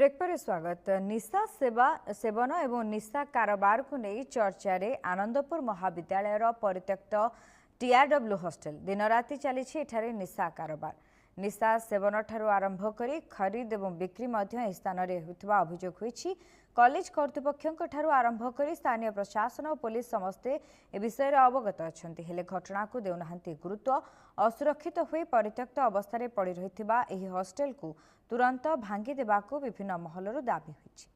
Break पर स्वागत। निशा seven एवं निशा कारोबार को नहीं चर्चा रे आनंदपुर महाविद्यालय परित्यक्त टीआरडब्ल्यू हॉस्टल दिन राति चली निशा कारोबार निशा सेवन ठारू आरंभ कर खरीद और बिक्री स्थान में होता अभियोग होती। कॉलेज कर्तृपक्ष आरंभ कर स्थानीय प्रशासन और पुलिस समस्ते ए विषय अवगत अच्छा हेले घटना को देना गुरुत्व। असुरक्षित हुई परित्यक्त अवस्था पड़ रही हॉस्टेल को तुरंत भांगी देवाको विभिन्न महलर दाबी होइछि।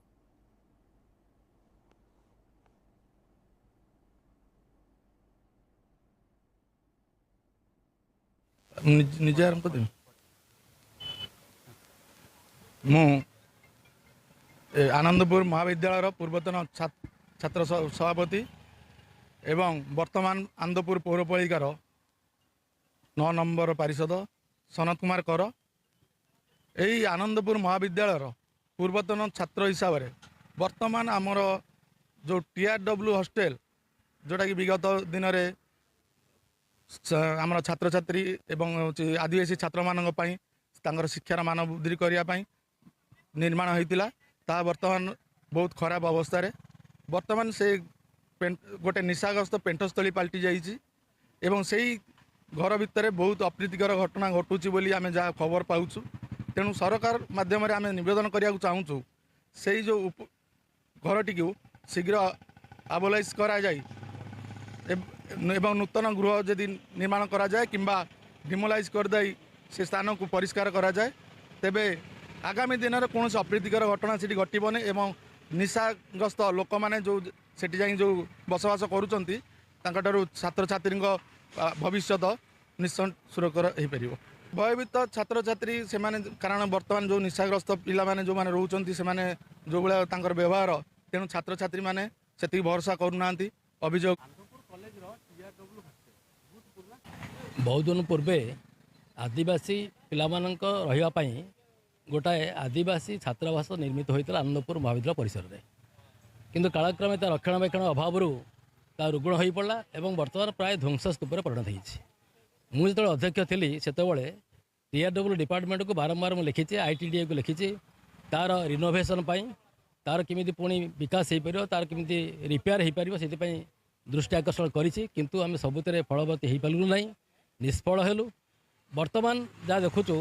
निजे आरंभ कर आनंदपुर महाविद्यालय पूर्वतन छात्र सभापति एवं वर्तमान आनंदपुर पौरपालिकार 9 नंबर पारिषद सनत कुमार कर यही आनंदपुर महाविद्यालय पूर्वतन छात्र हिसाब से वर्तमान आमर जो टीआरडब्ल्यू हॉस्टेल जोटा कि विगत दिन में आमर छात्र छात्री एवं आदिवासी छात्र मानक शिक्षार मान वृद्धि करने निर्माण होता ता वर्तमान बहुत खराब अवस्था रे वर्तमान से गोटे निशाग्रस्त पेंटस्थली पलटि जाइए एवं से घर भितर बहुत अप्रीतिकर घटना घटुची बोली आमे जहाँ खबर पाउछु। तेणु सरकार माध्यम आम नवेदन करने चाहूँ से जो घरटी को शीघ्र आबोलाइज करा जाए एवं नूतन गृह यदि निर्माण करा जाए किंबा डिमोलाइज कर दे से स्थान को परिष्कार करा जाए तेबे आगामी दिन में कौन अप्रीतिकर घटना से घटबनी एवं निशाग्रस्त लोक मैंने जो सेठी जाई जो बसवास करुँच छात्र छात्री भविष्य निश्चय सुरक्षित हो पार। भयभीत छात्र छात्री से कारण बर्तमान जो निशाग्रस्त पिला माने जो माने रोचंती से माने जो भाया व्यवहार तेणु छात्र छात्री माने से भरोसा करूना अभियोग। बहुत दिन पूर्वे आदिवासी पिला रही गोटाए आदिवासी छात्रावास निर्मित होता आनंदपुर महाविद्यालय परिसर में किंतु कालक्रमे ता रक्षणाबेक्षण अभाव ता रुग्ण हो पड़ा और बर्तमान प्राय ध्वंस स्तूप परिणत होती। मुझे जो अध्यक्ष थी से टीआरडब्ल्यू डिपार्टमेंट को बारंबार लिखी आईटीडीए को लिखी तार रिनोवेशन तार किमी पुणी विकास हो पार तार किमी रिपेयर हो पार से दृष्टि आकर्षण किंतु आम सबुत फलवती हो पालू ना निष्फल हेलु। बर्तमान जहाँ देखुचु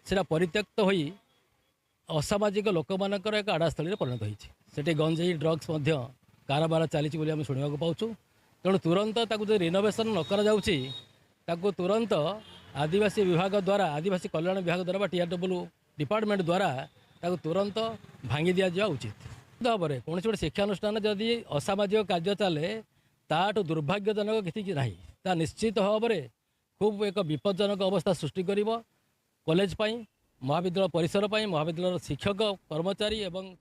से परित्यक्त हो असामाजिक लोक मानकर एक आड़ास्थली परिणत होती। गंजेई ड्रग्स कारोबार चली आम शुणा पाऊँ। तेणु तुरंत जो रिनोवेशन न कर तुरंत आदिवासी विभाग द्वारा आदिवासी कल्याण विभाग द्वारा टीआरडब्ल्यू डिपार्टमेंट द्वारा तुरंत भांगी दि जावा उचित भाव में। कौन गोटे शिक्षानुष्ठान जदि असामाजिक कार्य चले ताठू दुर्भाग्यजनक किसी ना ता निश्चित भाव में खूब एक विपज्जनक अवस्था सृष्टि कर कॉलेज महाविद्यालय परिसर महाविद्यालय शिक्षक कर्मचारी एवं